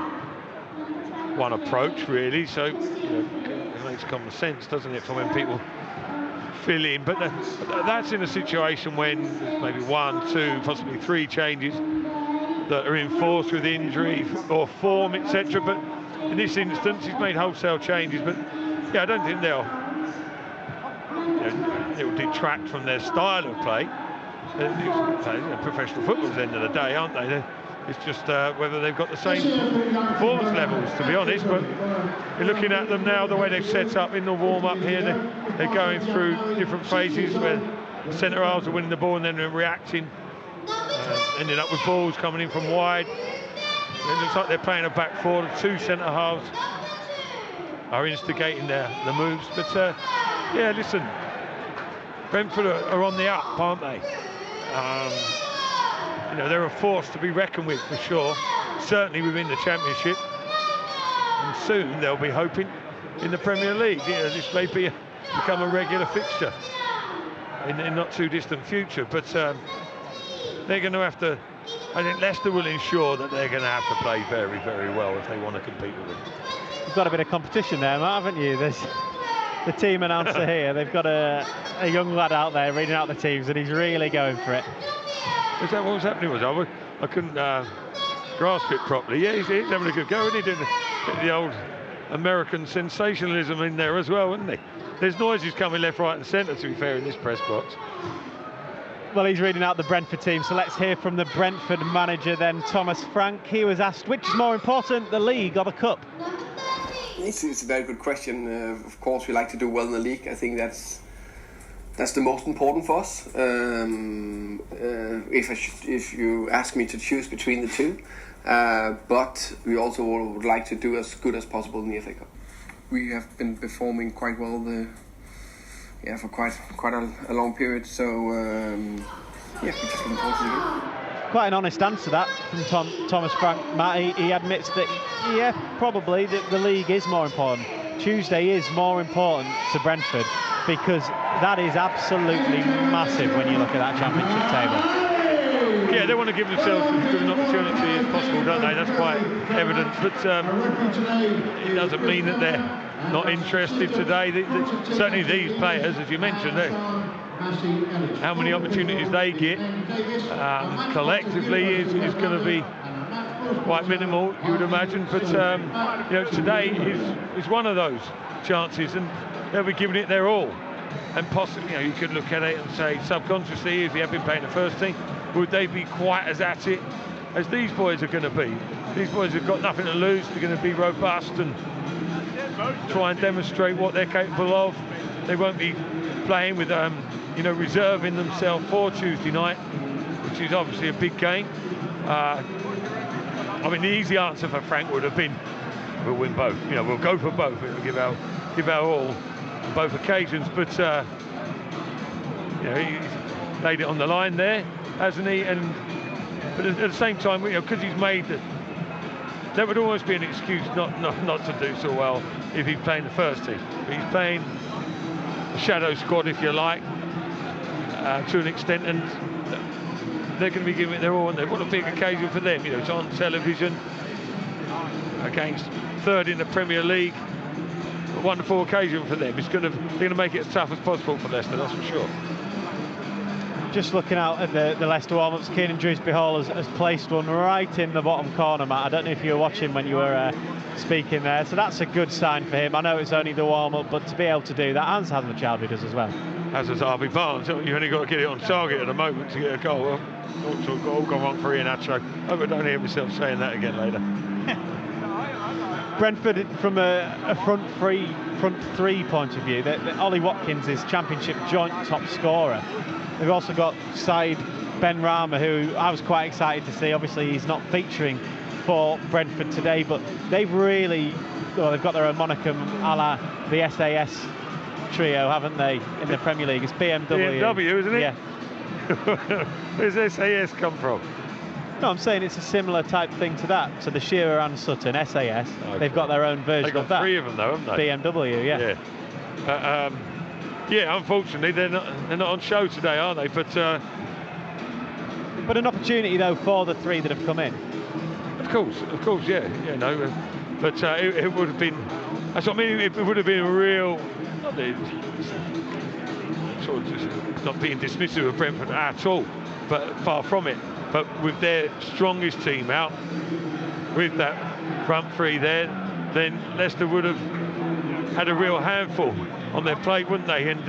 one approach, really. So, you know, it makes common sense, doesn't it, for when people fill in. But that's in a situation when there's maybe 1, 2, possibly 3 changes that are enforced with injury or form, etc. But in this instance, he's made wholesale changes. But yeah, I don't think they'll detract from their style of play. They're professional footballers at the end of the day, aren't they? It's just whether they've got the same performance levels, to be honest. But you're looking at them now, the way they've set up in the warm-up here, they're going through different phases where the centre halves are winning the ball and then they're reacting, ending up with balls coming in from wide. It looks like they're playing a back four. The two centre halves are instigating the moves. But yeah, listen, Brentford are on the up, aren't they? You know, they're a force to be reckoned with for sure, certainly within the Championship, and soon they'll be hoping in the Premier League. You know, this may become a regular fixture in not too distant future, but they're going to have to, I think Leicester will ensure that they're going to have to play very, very well if they want to compete with them. You've got a bit of competition there, Matt, haven't you? There's the team announcer here. They've got a young lad out there reading out the teams, and he's really going for it. Is that what was happening? I couldn't grasp it properly. Yeah, he's having a good go, isn't he? Doing the old American sensationalism in there as well, isn't he? There's noises coming left, right and centre, to be fair, in this press box. Well, he's reading out the Brentford team, so let's hear from the Brentford manager then, Thomas Frank. He was asked, which is more important, the league or the cup? It's a very good question. Of course, we like to do well in the league. I think that's the most important for us. If you ask me to choose between the two, but we also would like to do as good as possible in the FA Cup. We have been performing quite well for quite a long period. So we're just looking forward to the game. Quite an honest answer that from Thomas Frank. Matt, he admits that, yeah, probably the league is more important. Tuesday is more important to Brentford because that is absolutely massive when you look at that Championship table. Yeah, they want to give themselves as good an opportunity as possible, don't they? That's quite evident. But it doesn't mean that they're not interested today. Certainly these players, as you mentioned, how many opportunities they get collectively is going to be quite minimal, you would imagine. But you know, today is one of those chances, and they'll be giving it their all. And possibly, you know, you could look at it and say, subconsciously, if you have been playing the first team, would they be quite as at it as these boys are going to be? These boys have got nothing to lose. They're going to be robust and try and demonstrate what they're capable of. They won't be playing with, you know, reserving themselves for Tuesday night, which is obviously a big game. I mean, the easy answer for Frank would have been, we'll win both. You know, we'll go for both. We'll give our all on both occasions. But you know, he's laid it on the line there, hasn't he? But at the same time, you know, because he's made that would almost be an excuse not to do so well if he's playing the first team. But he's playing a shadow squad, if you like, to an extent, and they're going to be giving it their all. And what a big occasion for them. You know, it's on television against third in the Premier League. A wonderful occasion for them. They're going to make it as tough as possible for Leicester, that's for sure. Just looking out at the Leicester warm-ups, Kiernan Dewsbury-Hall has placed one right in the bottom corner, Matt. I don't know if you were watching when you were speaking there, so that's a good sign for him. I know it's only the warm-up, but to be able to do that, and Hassan Chowdhury does as well. As does Harvey Barnes. You've only got to get it on target at the moment to get a goal. Ought to have all gone wrong for Iheanacho. I hope I don't hear myself saying that again later. Brentford, from a front three point of view, Ollie Watkins is Championship joint top scorer. They've also got side Ben Rama, who I was quite excited to see. Obviously, he's not featuring for Brentford today, but they've got their own monicum a la the SAS trio, haven't they, in the Premier League? It's BMW. BMW, isn't it? Yeah. Where's SAS come from? No, I'm saying it's a similar type thing to that. So the Shearer and Sutton, SAS, okay. They've got their own version of that. They've got three of them, though, haven't they? BMW, yeah. Yeah. Yeah, unfortunately, they're not on show today, are they? But an opportunity, though, for the three that have come in. Of course, yeah. No, but it would have been. That's what I mean. It would have been a real. Sort of just not being dismissive of Brentford at all, but far from it. But with their strongest team out, with that front three there, then Leicester would have had a real handful on their plate, wouldn't they? And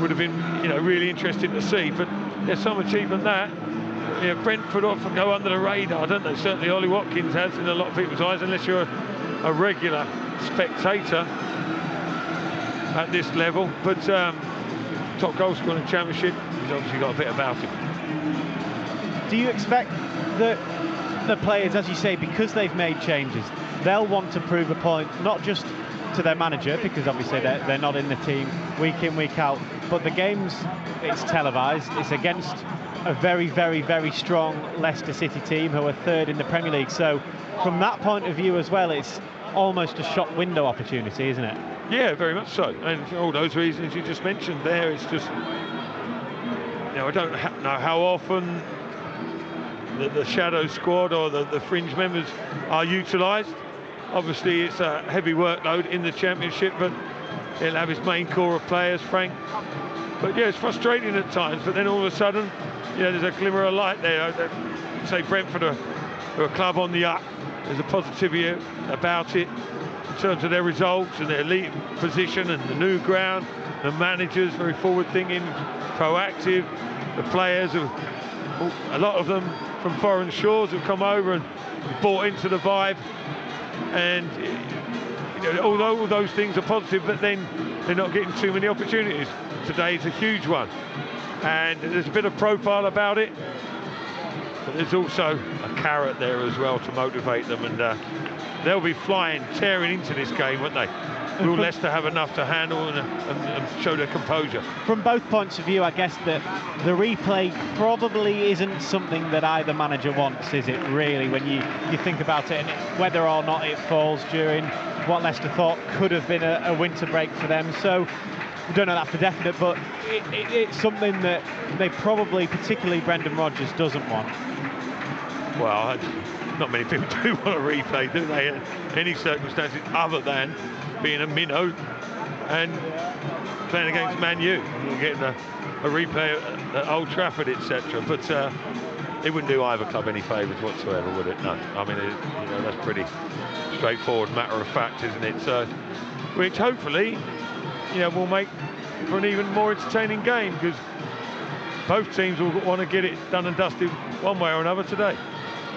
would have been, really interesting to see. But there's some achievement that Brentford often go under the radar, don't they? Certainly Ollie Watkins has in a lot of people's eyes, unless you're a regular spectator at this level. But top goal scorer in the Championship, he's obviously got a bit about him. Do you expect that the players, as you say, because they've made changes, they'll want to prove a point, not just to their manager, because obviously they're not in the team week in, week out, but the games, it's televised, it's against a very, very, very strong Leicester City team who are third in the Premier League. So from that point of view as well, it's almost a shop window opportunity, isn't it? Yeah, very much so. And for all those reasons you just mentioned there, it's just, I don't know how often the shadow squad or the fringe members are utilised. Obviously, it's a heavy workload in the Championship, but he'll have his main core of players, Frank. But yeah, it's frustrating at times, but then all of a sudden, there's a glimmer of light there. Say Brentford are a club on the up. There's a positivity about it in terms of their results and their elite position and the new ground. The managers very forward-thinking, proactive. The players, a lot of them from foreign shores, have come over and bought into the vibe. And although all those things are positive, but then they're not getting too many opportunities. Today's a huge one, and there's a bit of profile about it, but there's also a carrot there as well to motivate them, and they'll be tearing into this game, won't they? Will Leicester have enough to handle and show their composure? From both points of view, I guess that the replay probably isn't something that either manager wants, is it, really, when you think about it, and whether or not it falls during what Leicester thought could have been a winter break for them. So we don't know that for definite, but it's something that they probably, particularly Brendan Rodgers, doesn't want. Well, not many people do want a replay, do they, in any circumstances other than being a minnow and playing against Man U and getting a replay at Old Trafford, etc. But it wouldn't do either club any favours whatsoever, would it? No. I mean, that's pretty straightforward, matter of fact, isn't it? So, which hopefully, will make for an even more entertaining game, because both teams will want to get it done and dusted one way or another today.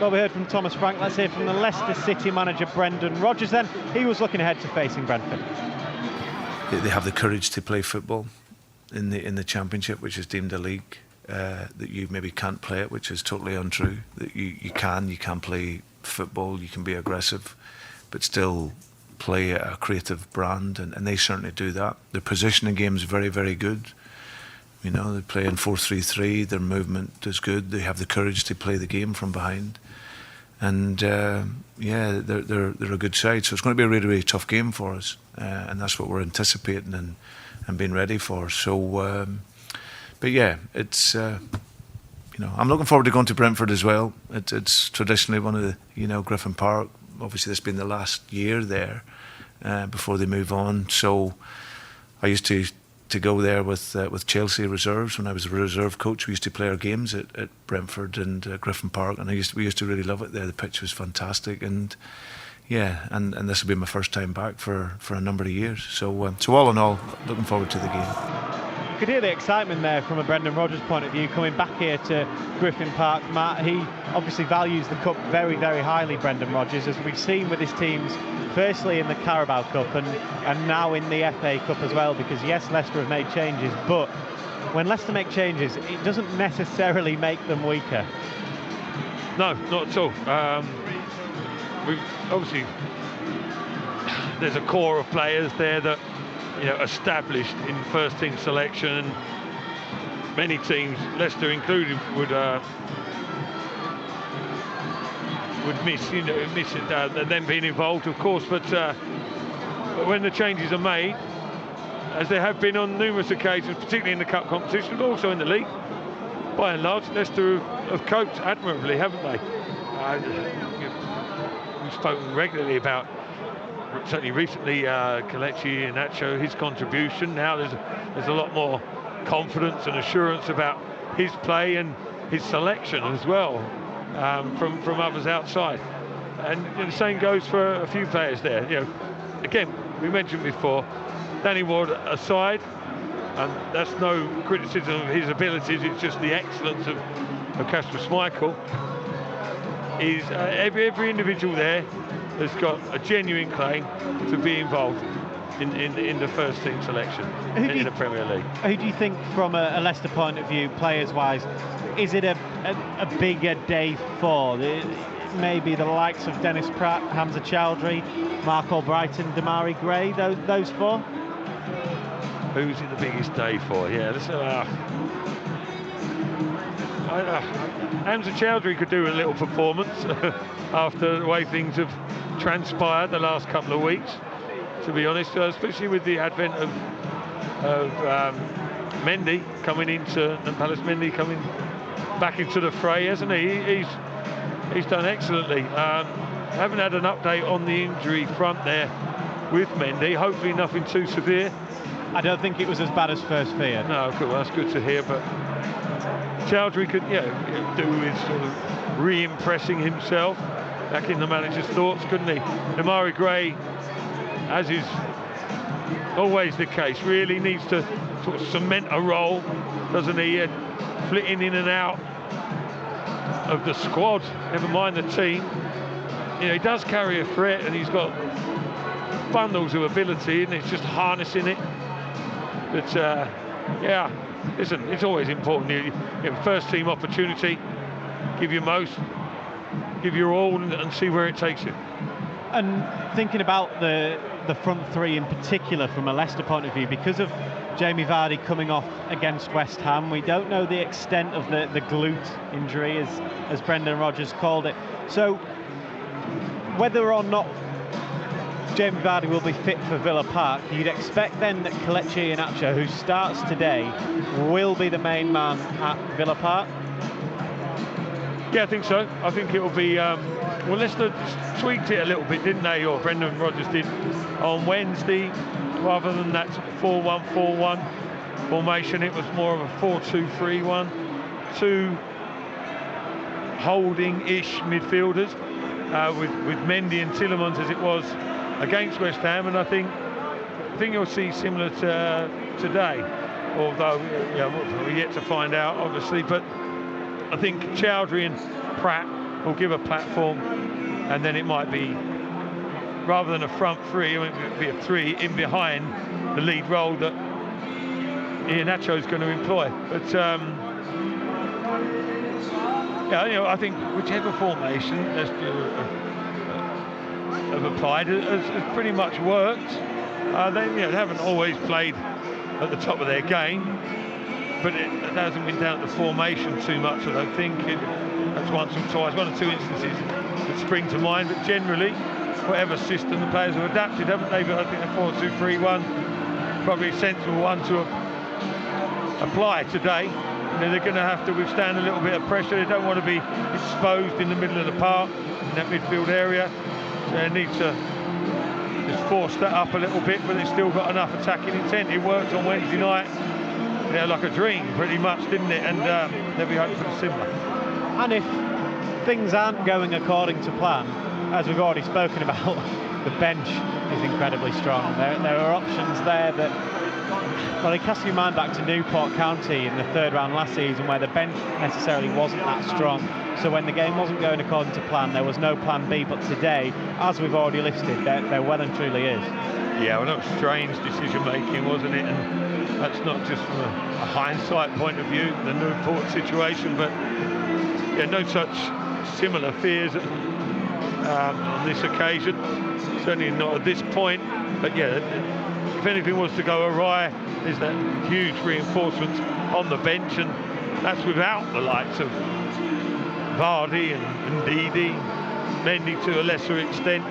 Well, we heard from Thomas Frank. Let's hear from the Leicester City manager, Brendan Rodgers, then. He was looking ahead to facing Brentford. They have the courage to play football in the Championship, which is deemed a league that you maybe can't play it, which is totally untrue. That you can play football, you can be aggressive, but still play a creative brand, and they certainly do that. Their positioning game is very, very good. They play in 4-3-3, their movement is good, they have the courage to play the game from behind. And they're a good side, so it's going to be a really, really tough game for us, and that's what we're anticipating and being ready for. So, but yeah, it's I'm looking forward to going to Brentford as well. It's traditionally one of the Griffin Park. Obviously, this has been the last year there before they move on. So, I used to go there with Chelsea reserves when I was a reserve coach. We used to play our games at Brentford and Griffin Park, and we used to really love it there. The pitch was fantastic, and and this will be my first time back for a number of years. So all in all, looking forward to the game. You could hear the excitement there from a Brendan Rodgers point of view, coming back here to Griffin Park. Matt, he obviously values the cup very, very highly, Brendan Rodgers, as we've seen with his teams, firstly in the Carabao Cup and now in the FA Cup as well, because yes, Leicester have made changes, but when Leicester make changes, it doesn't necessarily make them weaker. No, not at all. We've obviously, there's a core of players there that established in first team selection, and many teams, Leicester included, would miss it, them being involved, of course. But when the changes are made, as there have been on numerous occasions, particularly in the cup competition, but also in the league, by and large, Leicester have coped admirably, haven't they? We've spoken regularly about, certainly recently, Kelechi Iheanacho, his contribution. Now there's a lot more confidence and assurance about his play and his selection as well, from others outside. And the same goes for a few players there. Again, we mentioned before, Danny Ward aside, and that's no criticism of his abilities, it's just the excellence of Kasper Schmeichel, is every individual there has got a genuine claim to be involved in the first team selection in the Premier League. Who do you think, from a Leicester point of view, players-wise, is it a bigger day for? Maybe the likes of Dennis Pratt, Hamza Chowdhury, Mark Albrighton, Demarai Gray, those four? Who's it the biggest day for? Yeah, Hamza Chowdhury could do a little performance after the way things have transpired the last couple of weeks, to be honest, especially with the advent of Mendy coming into, and Palace Mendy coming back into the fray, hasn't he? He's done excellently. Haven't had an update on the injury front there with Mendy. Hopefully nothing too severe. I don't think it was as bad as first feared. No, well, that's good to hear. But Chowdhury could, do with sort of re-impressing himself back in the manager's thoughts, couldn't he? Demarai Gray, as is always the case, really needs to sort of cement a role, doesn't he? Flitting in and out of the squad, never mind the team. He does carry a threat, and he's got bundles of ability, and it's just harnessing it. But listen, it's always important. You have first team opportunity, give your most, give your all, and see where it takes you. And thinking about the front three in particular from a Leicester point of view, because of Jamie Vardy coming off against West Ham, we don't know the extent of the glute injury, as Brendan Rodgers called it. So whether or not Jamie Vardy will be fit for Villa Park, you'd expect then that Kelechi Iheanacho, who starts today, will be the main man at Villa Park? Yeah, I think so. I think it will be... well, Leicester tweaked it a little bit, didn't they? Or Brendan Rodgers did on Wednesday. Rather than that 4-1-4-1 formation, it was more of a 4-2-3-1. Two holding-ish midfielders with Mendy and Tielemans, as it was against West Ham, and I think you'll see similar to today, although we're yet to find out, obviously. But I think Chowdhury and Pratt will give a platform, and then it might be, rather than a front three, it would be a three in behind the lead role that Iheanacho is going to employ. But I think whichever formation have applied has pretty much worked. They haven't always played at the top of their game, but it hasn't been down to formation too much, I don't think. That's once or twice, one or two instances that spring to mind, but generally, whatever system the players have adapted, haven't they? But I think a 4-2-3-1, probably a sensible one to apply today. They're going to have to withstand a little bit of pressure. They don't want to be exposed in the middle of the park, in that midfield area. So they need to just force that up a little bit, but they've still got enough attacking intent. It worked on Wednesday night, like a dream, pretty much, didn't it? And they'll be hoping for similar. And if things aren't going according to plan, as we've already spoken about, the bench is incredibly strong. There are options there that, well, it casts your mind back to Newport County in the third round last season, where the bench necessarily wasn't that strong. So when the game wasn't going according to plan, there was no plan B. But today, as we've already listed, there well and truly is. Yeah, well, that was strange decision making, wasn't it? And that's not just from a hindsight point of view, the Newport situation, but no such similar fears on this occasion. Certainly not at this point. But if anything was to go awry, there's that huge reinforcement on the bench, and that's without the likes of Vardy and Ndidi, Mendy to a lesser extent.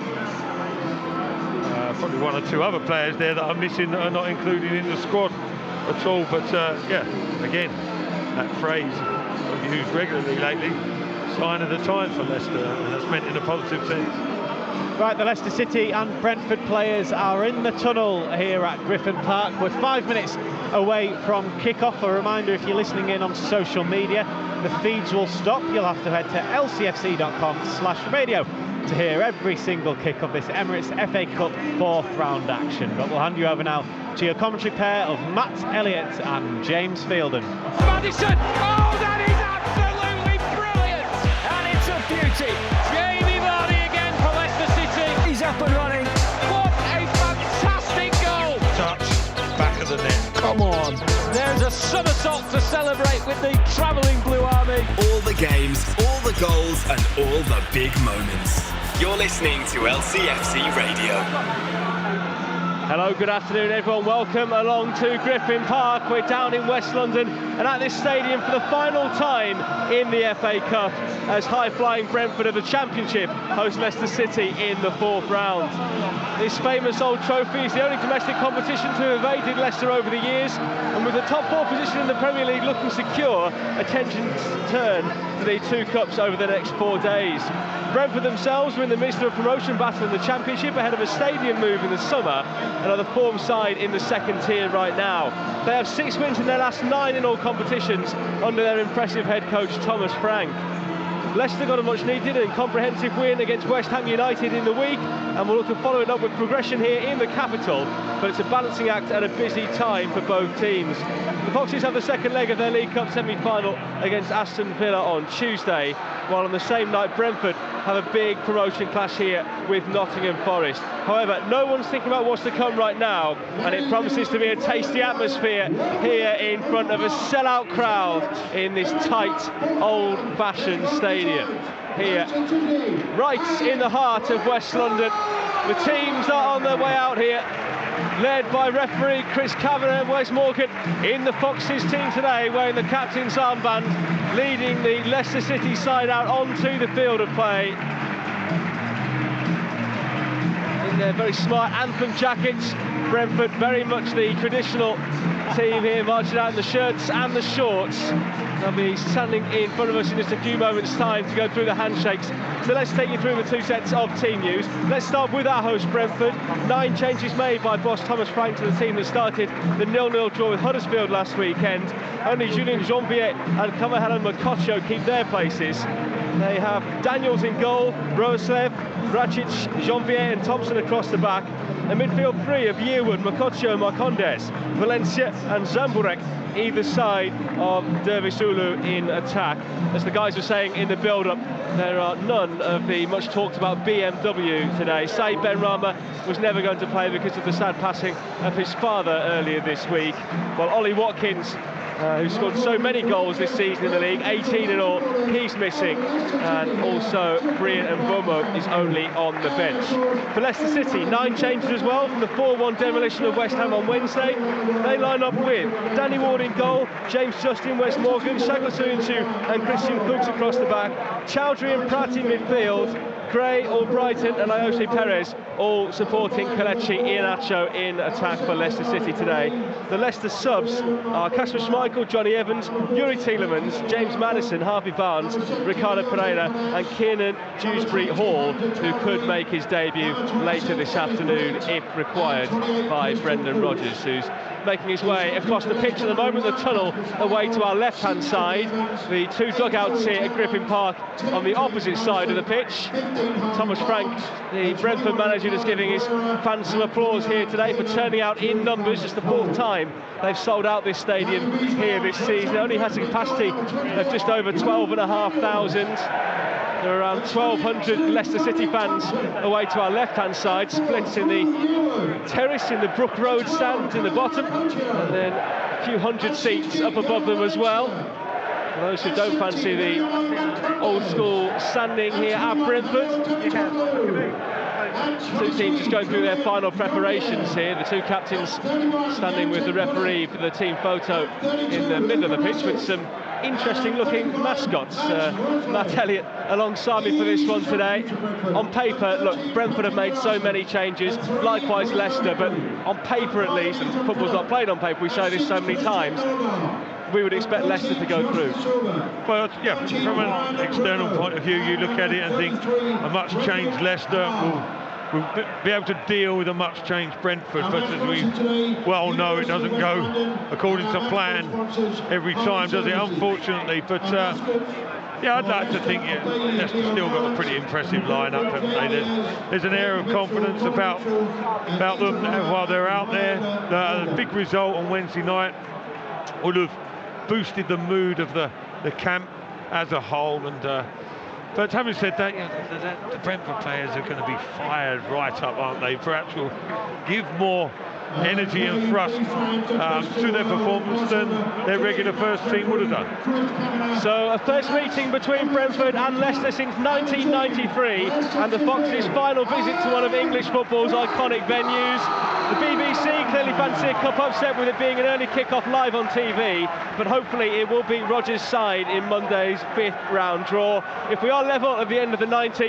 Probably one or two other players there that are missing, that are not included in the squad at all. But again, that phrase I've used regularly lately, sign of the times for Leicester, and that's meant in a positive sense. Right, the Leicester City and Brentford players are in the tunnel here at Griffin Park. We're 5 minutes away from kick-off. A reminder, if you're listening in on social media, the feeds will stop. You'll have to head to lcfc.com/radio to hear every single kick of this Emirates FA Cup 4th round action. But we'll hand you over now to your commentary pair of Matt Elliott and James Fielden. Madison! Oh, that is absolutely brilliant! And it's a beauty! Jamie Vardy again for Leicester City. He's up and running. What a fantastic goal! Touch, back of the net. Come on. There's a somersault to celebrate with the travelling Blue Army. All the games, all the goals, and all the big moments. You're listening to LCFC Radio. Hello, good afternoon everyone, welcome along to Griffin Park. We're down in West London and at this stadium for the final time in the FA Cup as high-flying Brentford of the Championship host Leicester City in the 4th round. This famous old trophy is the only domestic competition to have evaded Leicester over the years, and with the top 4 position in the Premier League looking secure, attention turn to the 2 cups over the next 4 days. Brentford themselves are in the midst of a promotion battle in the Championship ahead of a stadium move in the summer, and are the form side in the 2nd tier right now. They have 6 wins in their last 9 in all competitions under their impressive head coach Thomas Frank. Leicester got a much needed and comprehensive win against West Ham United in the week, and we'll look to follow it up with progression here in the capital, but it's a balancing act at a busy time for both teams. The Foxes have the 2nd leg of their League Cup semi-final against Aston Villa on Tuesday, while on the same night Brentford have a big promotion clash here with Nottingham Forest. However, no one's thinking about what's to come right now, and it promises to be a tasty atmosphere here in front of a sellout crowd in this tight, old-fashioned stadium. Here, right in the heart of West London. The teams are on their way out here, led by referee Chris Kavanagh and Wes Morgan in the Foxes team today, wearing the captain's armband, leading the Leicester City side out onto the field of play. In their very smart anthem jackets, Brentford very much the traditional team here, marching out in the shirts and the shorts. They'll be standing in front of us in just a few moments' time to go through the handshakes. So let's take you through the 2 sets of team news. Let's start with our host Brentford. 9 changes made by boss Thomas Frank to the team that started the 0-0 draw with Huddersfield last weekend. Only Julien Janvier and Kamahalan Mokotjo keep their places. They have Daniels in goal, Roeslev, Racic, Janvier and Thompson across the back. A midfield 3 of Yearwood, Mokotjo, Marcondes, Valencia and Zamburek either side of Dervisulu in attack. As the guys were saying in the build-up, there are none of the much talked about BMW today. Said Benrahma was never going to play because of the sad passing of his father earlier this week, while Ollie Watkins, who scored so many goals this season in the league, 18 in all, he's missing, and also Brian Mbomo is only on the bench. For Leicester City, 9 changes as well from the 4-1 demolition of West Ham on Wednesday. They line up with Danny Ward in goal, James Justin, Wes Morgan, Shagla Soyuncu and Christian Fuchs across the back, Chowdhury and Pratt in midfield, Gray, Albrighton and Ayose Perez all supporting Kelechi Iheanacho in attack for Leicester City today. The Leicester subs are Kasper Schmeichel, Johnny Evans, Yuri Tielemans, James Maddison, Harvey Barnes, Ricardo Pereira and Kiernan Dewsbury Hall, who could make his debut later this afternoon if required by Brendan Rodgers, who's making his way across the pitch at the moment, the tunnel away to our left-hand side. The 2 dugouts here at Griffin Park on the opposite side of the pitch. Thomas Frank, the Brentford manager, is giving his fans some applause here today for turning out in numbers. Just the 4th time they've sold out this stadium here this season. It only has a capacity of just over 12,500. There are around 1,200 Leicester City fans away to our left-hand side, split in the terrace in the Brook Road stand in the bottom, and then a few hundred seats up above them as well. For those who don't fancy the old school standing here at Brentford. 2 teams just going through their final preparations here. The 2 captains standing with the referee for the team photo in the middle of the pitch with some interesting looking mascots. Matt Elliott alongside me for this one today. On paper, look, Brentford have made so many changes, likewise Leicester, but on paper at least, and football's not played on paper, we say this so many times, we would expect Leicester to go through. Well, yeah, from an external point of view, you look at it and think a much changed Leicester will be able to deal with a much changed Brentford, but as we well know, it doesn't go according to plan every time, does it, unfortunately. But Yeah, I'd like to think Leicester still got a pretty impressive lineup, haven't they? There's an air of confidence about them while they're out there. The big result on Wednesday night would have boosted the mood of the camp as a whole. But having said that, the Brentford players are going to be fired right up, aren't they? Perhaps will give more energy and thrust to their performance than their regular first team would have done. So a first meeting between Brentford and Leicester since 1993, and the Foxes' final visit to one of English football's iconic venues. The BBC clearly fancy a cup upset with it being an early kick-off live on TV, but hopefully it will beat Rodgers' side in Monday's 5th round draw. If we are level at the end of the 90s,